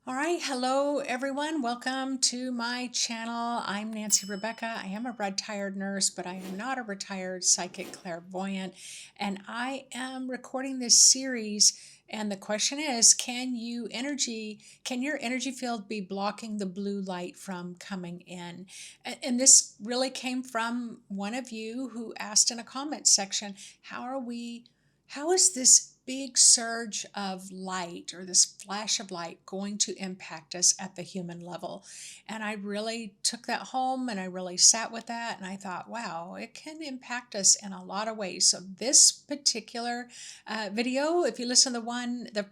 All right, hello everyone. Welcome to my channel. I'm Nancy Rebecca. I am a retired nurse, but I am not a retired psychic clairvoyant. And I am recording this series. And the question is, can your energy field be blocking the blue light from coming in? And this really came from one of you who asked in a comment section, how is this big surge of light or this flash of light going to impact us at the human level? And I really took that home and I really sat with that and I thought, wow, it can impact us in a lot of ways. So this particular video, if you listen to the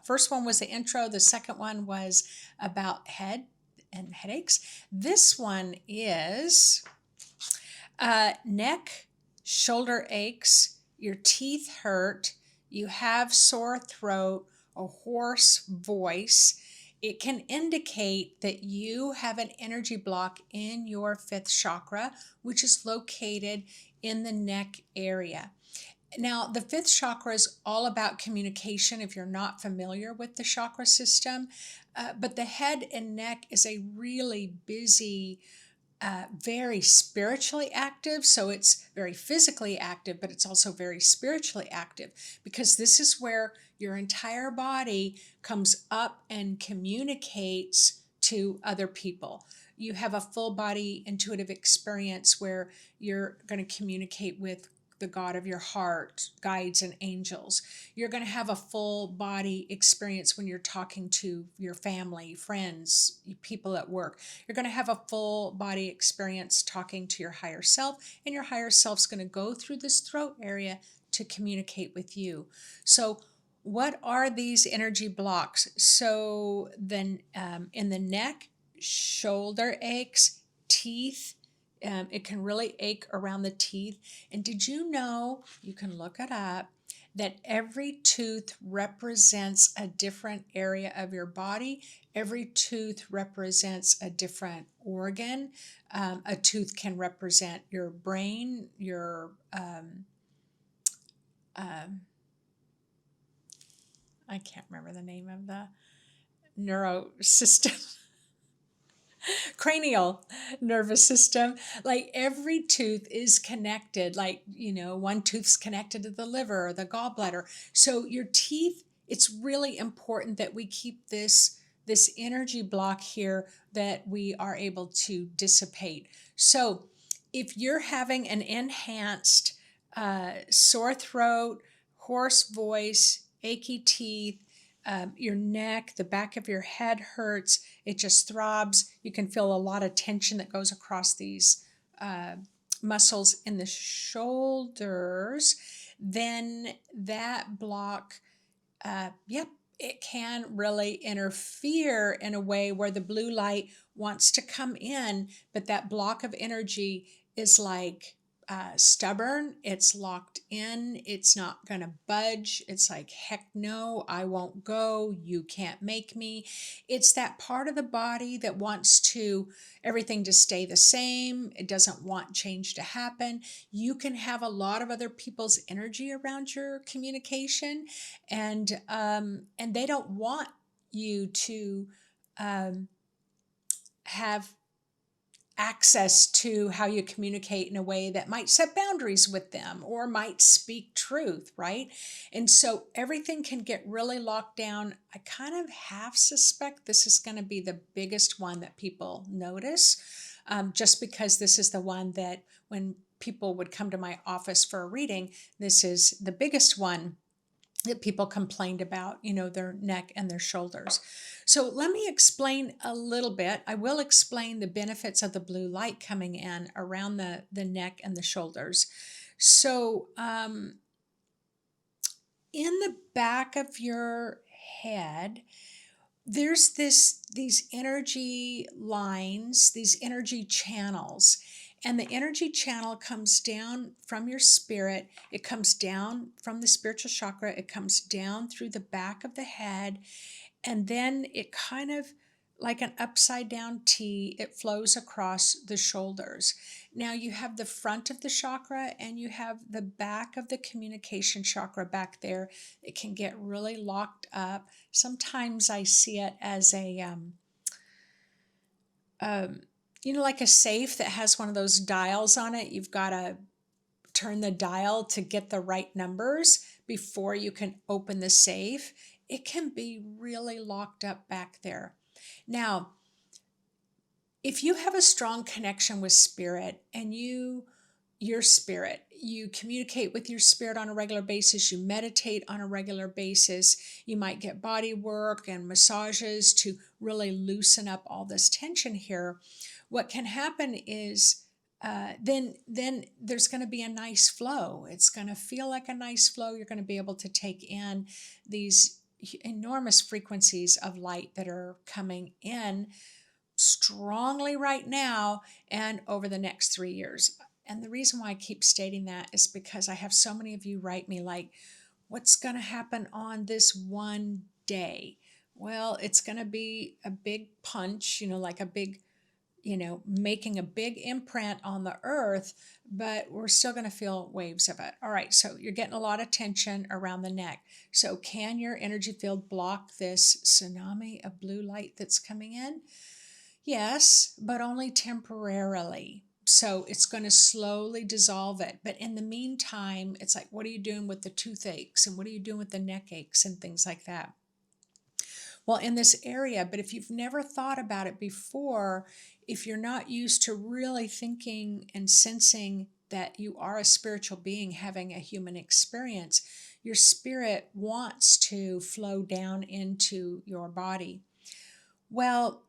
first one was the intro, the second one was about head and headaches. This one is neck, shoulder aches, your teeth hurt, you have sore throat, a hoarse voice. It can indicate that you have an energy block in your fifth chakra, which is located in the neck area. Now, the fifth chakra is all about communication if you're not familiar with the chakra system, but the head and neck is a really busy, very spiritually active. So it's very physically active, but it's also very spiritually active because this is where your entire body comes up and communicates to other people. You have a full body intuitive experience where you're going to communicate with the God of your heart, guides, and angels. You're going to have a full body experience when you're talking to your family, friends, people at work. You're going to have a full body experience talking to your higher self, and your higher self's going to go through this throat area to communicate with you. So, what are these energy blocks? So, then in the neck, shoulder aches, teeth, it can really ache around the teeth. And did you know, you can look it up, that every tooth represents a different area of your body? Every tooth represents a different organ. A tooth can represent your brain, your I can't remember the name of the neuro system. Cranial nervous system. Like every tooth is connected, like, one tooth's connected to the liver or the gallbladder. So your teeth, it's really important that we keep this energy block here, that we are able to dissipate. So if you're having an enhanced sore throat, hoarse voice, achy teeth, your neck, the back of your head hurts, it just throbs. You can feel a lot of tension that goes across these muscles in the shoulders. Then that block, it can really interfere in a way where the blue light wants to come in, but that block of energy is like stubborn. It's locked in. It's not going to budge. It's like, heck no, I won't go. You can't make me. It's that part of the body that wants everything to stay the same. It doesn't want change to happen. You can have a lot of other people's energy around your communication, and they don't want you to have access to how you communicate in a way that might set boundaries with them or might speak truth, right? And so everything can get really locked down. I kind of half suspect this is going to be the biggest one that people notice, just because this is the one that when people would come to my office for a reading, this is the biggest one that people complained about, their neck and their shoulders. So let me explain a little bit. I will explain the benefits of the blue light coming in around the neck and the shoulders. So in the back of your head, there's these energy lines, these energy channels. And the energy channel comes down from your spirit. It comes down from the spiritual chakra. It comes down through the back of the head. And then it kind of like an upside down T. It flows across the shoulders. Now you have the front of the chakra and you have the back of the communication chakra back there. It can get really locked up. Sometimes I see it as like a safe that has one of those dials on it. You've got to turn the dial to get the right numbers before you can open the safe. It can be really locked up back there. Now, if you have a strong connection with spirit and your spirit, you communicate with your spirit on a regular basis, you meditate on a regular basis, you might get body work and massages to really loosen up all this tension here. What can happen is then there's going to be a nice flow. It's going to feel like a nice flow. You're going to be able to take in these enormous frequencies of light that are coming in strongly right now and over the next 3 years. And the reason why I keep stating that is because I have so many of you write me like, what's going to happen on this one day? Well, it's going to be a big punch, like a big, making a big imprint on the earth, but we're still going to feel waves of it. All right, so you're getting a lot of tension around the neck. So can your energy field block this tsunami of blue light that's coming in? Yes, but only temporarily. So it's going to slowly dissolve it. But in the meantime, it's like, what are you doing with the toothaches? And what are you doing with the neck aches and things like that? Well, in this area, but if you've never thought about it before, if you're not used to really thinking and sensing that you are a spiritual being having a human experience, your spirit wants to flow down into your body. Well,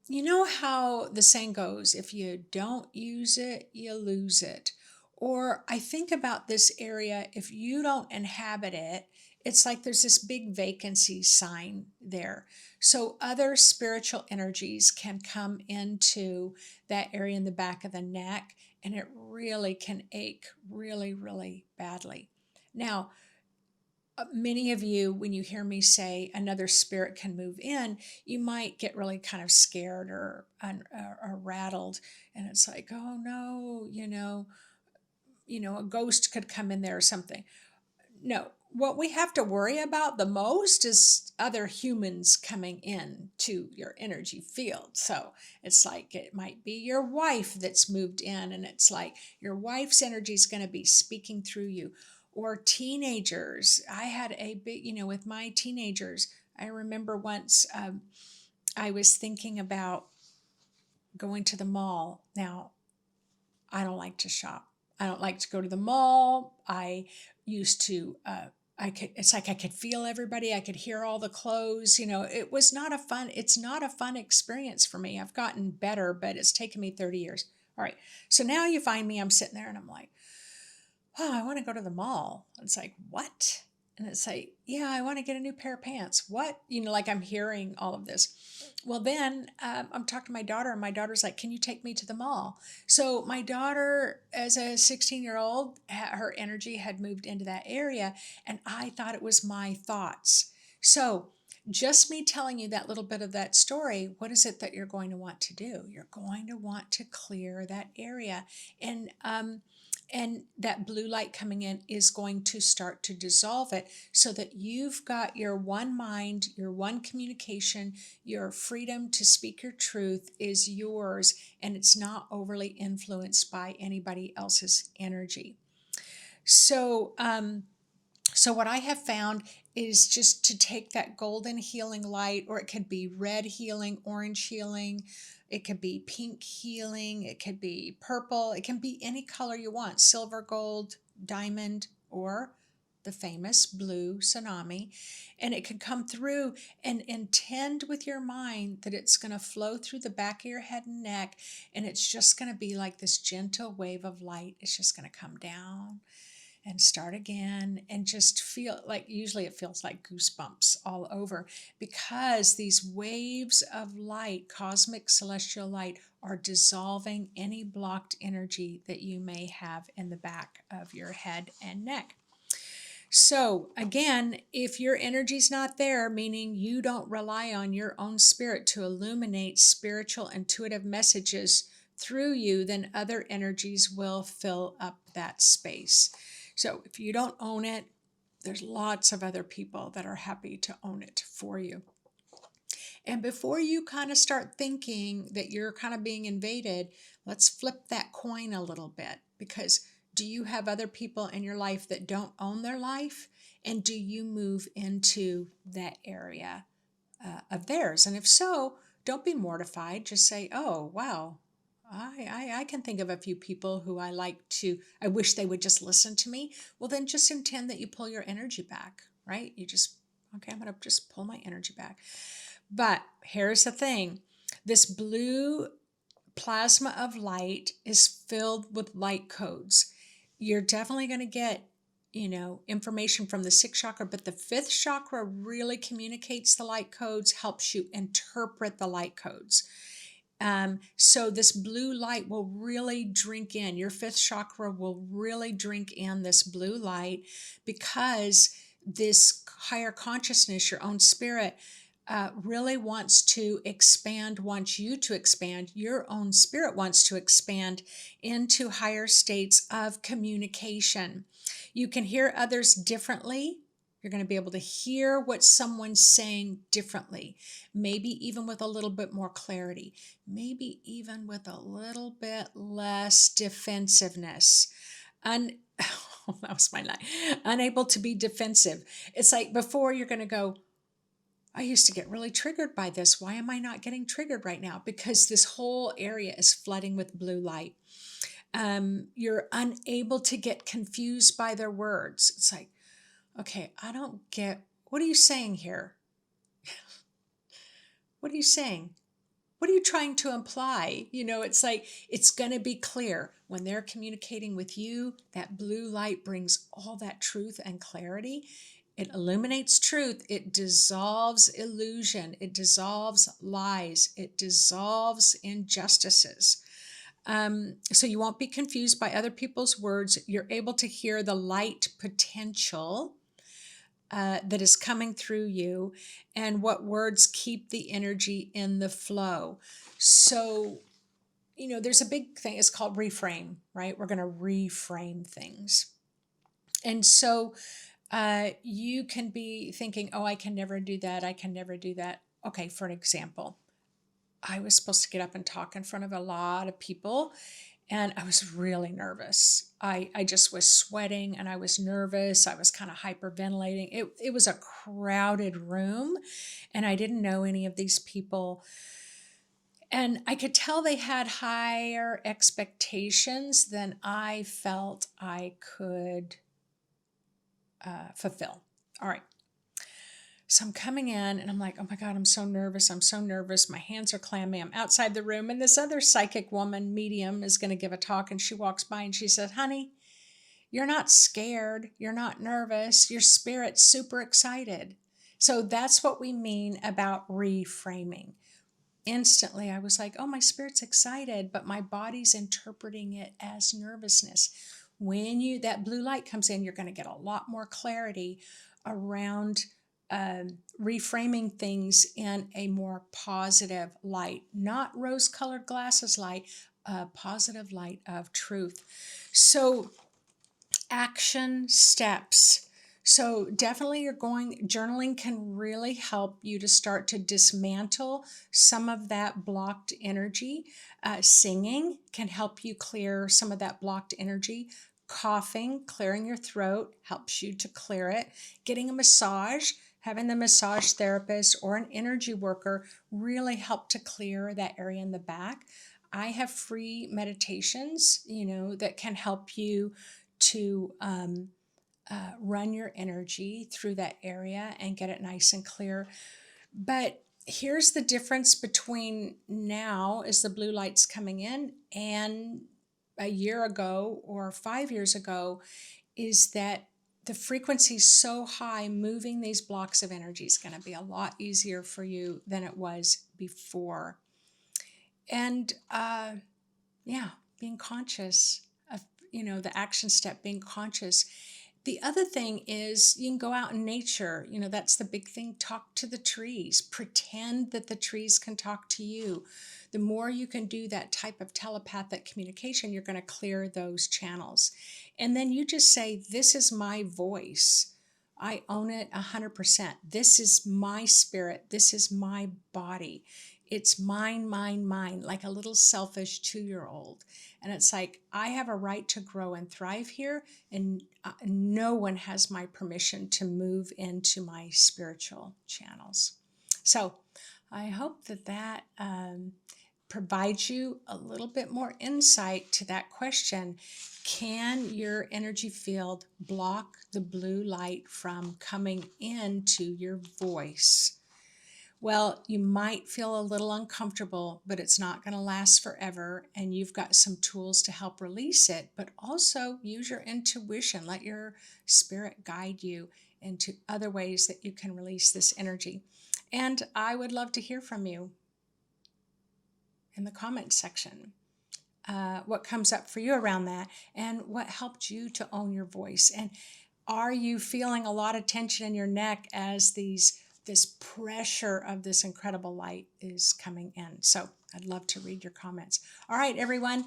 you know how the saying goes, if you don't use it, you lose it. Or I think about this area, if you don't inhabit it, it's like there's this big vacancy sign there. So other spiritual energies can come into that area in the back of the neck, and it really can ache really, really badly. Now, many of you, when you hear me say another spirit can move in, you might get really kind of scared or rattled. And it's like, oh no, a ghost could come in there or something. No, what we have to worry about the most is other humans coming in to your energy field. So it's like it might be your wife that's moved in, and it's like your wife's energy is going to be speaking through you. Or teenagers. I had a big, with my teenagers, I remember once I was thinking about going to the mall. Now, I don't like to shop. I don't like to go to the mall. I used to, it's like I could feel everybody. I could hear all the clothes. It's not a fun experience for me. I've gotten better, but it's taken me 30 years. All right. So now you find me, I'm sitting there and I'm like, oh, I want to go to the mall. It's like, what? And it's like, yeah, I want to get a new pair of pants. What? Like I'm hearing all of this. Well, then I'm talking to my daughter, and my daughter's like, can you take me to the mall? So my daughter, as a 16-year-old, her energy had moved into that area, and I thought it was my thoughts. So just me telling you that little bit of that story, what is it that you're going to want to do? You're going to want to clear that area. And that blue light coming in is going to start to dissolve it so that you've got your one mind, your one communication, your freedom to speak your truth is yours, and it's not overly influenced by anybody else's energy. So what I have found is just to take that golden healing light, or it could be red healing, orange healing, it could be pink healing, it could be purple, it can be any color you want, silver, gold, diamond, or the famous blue tsunami. And it can come through and intend with your mind that it's going to flow through the back of your head and neck, and it's just going to be like this gentle wave of light. It's just going to come down and start again, and just feel like, usually it feels like goosebumps all over, because these waves of light, cosmic celestial light, are dissolving any blocked energy that you may have in the back of your head and neck. So, again, if your energy's not there, meaning you don't rely on your own spirit to illuminate spiritual intuitive messages through you, then other energies will fill up that space. So, if you don't own it, there's lots of other people that are happy to own it for you. And before you kind of start thinking that you're kind of being invaded, let's flip that coin a little bit, because do you have other people in your life that don't own their life? And do you move into that area of theirs? And if so, don't be mortified. Just say, oh, wow, I can think of a few people who I wish they would just listen to me. Well, then just intend that you pull your energy back, right? Okay, I'm going to just pull my energy back. But here's the thing, this blue plasma of light is filled with light codes. You're definitely going to get, information from the sixth chakra, but the fifth chakra really communicates the light codes, helps you interpret the light codes. So this blue light will really drink in, your fifth chakra will really drink in this blue light, because this higher consciousness, your own spirit, really wants to expand, wants you to expand. Your own spirit wants to expand into higher states of communication. You can hear others differently. You're going to be able to hear what someone's saying differently, maybe even with a little bit more clarity, maybe even with a little bit less defensiveness. That was my line. Unable to be defensive. It's like before you're going to go, I used to get really triggered by this. Why am I not getting triggered right now? Because this whole area is flooding with blue light. You're unable to get confused by their words. It's like, okay, I don't get, what are you saying here? What are you saying? What are you trying to imply? It's like, it's going to be clear when they're communicating with you. That blue light brings all that truth and clarity. It illuminates truth. It dissolves illusion. It dissolves lies. It dissolves injustices. So you won't be confused by other people's words. You're able to hear the light potential that is coming through you, and what words keep the energy in the flow. So, there's a big thing, it's called reframe, right? We're going to reframe things. And so you can be thinking, oh, I can never do that. I can never do that. Okay, for an example, I was supposed to get up and talk in front of a lot of people, and I was really nervous. I just was sweating and I was nervous. I was kind of hyperventilating. It was a crowded room, and I didn't know any of these people. And I could tell they had higher expectations than I felt I could fulfill. All right. So I'm coming in and I'm like, oh my God, I'm so nervous. I'm so nervous. My hands are clammy. I'm outside the room. And this other psychic woman, medium, is going to give a talk. And she walks by and she said, honey, you're not scared. You're not nervous. Your spirit's super excited. So that's what we mean about reframing. Instantly, I was like, oh, my spirit's excited, but my body's interpreting it as nervousness. When that blue light comes in, you're going to get a lot more clarity around reframing things in a more positive light, not rose-colored glasses light, a positive light of truth. So, action steps. So definitely journaling can really help you to start to dismantle some of that blocked energy. Singing can help you clear some of that blocked energy. Coughing, clearing your throat helps you to clear it. Getting a massage, having the massage therapist or an energy worker really help to clear that area in the back. I have free meditations, that can help you to run your energy through that area and get it nice and clear. But here's the difference between now, as the blue light's coming in, and a year ago or 5 years ago, is that the frequency is so high, moving these blocks of energy is going to be a lot easier for you than it was before. And being conscious of, the action step, being conscious. The other thing is you can go out in nature. That's the big thing. Talk to the trees. Pretend that the trees can talk to you. The more you can do that type of telepathic communication, you're going to clear those channels. And then you just say, this is my voice. I own it 100%. This is my spirit. This is my body. It's mine, mine, mine, like a little selfish 2-year-old. And it's like, I have a right to grow and thrive here, and no one has my permission to move into my spiritual channels. So I hope that provides you a little bit more insight to that question. Can your energy field block the blue light from coming into your voice? Well, you might feel a little uncomfortable, but it's not going to last forever. And you've got some tools to help release it, but also use your intuition. Let your spirit guide you into other ways that you can release this energy. And I would love to hear from you in the comments section. What comes up for you around that, and what helped you to own your voice. And are you feeling a lot of tension in your neck as this pressure of this incredible light is coming in? So I'd love to read your comments. All right, everyone.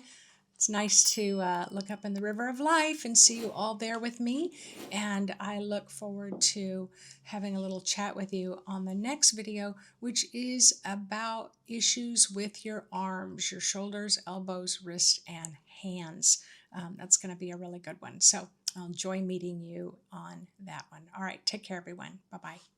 It's nice to look up in the river of life and see you all there with me. And I look forward to having a little chat with you on the next video, which is about issues with your arms, your shoulders, elbows, wrists, and hands. That's going to be a really good one. So I'll enjoy meeting you on that one. All right, take care, everyone. Bye-bye.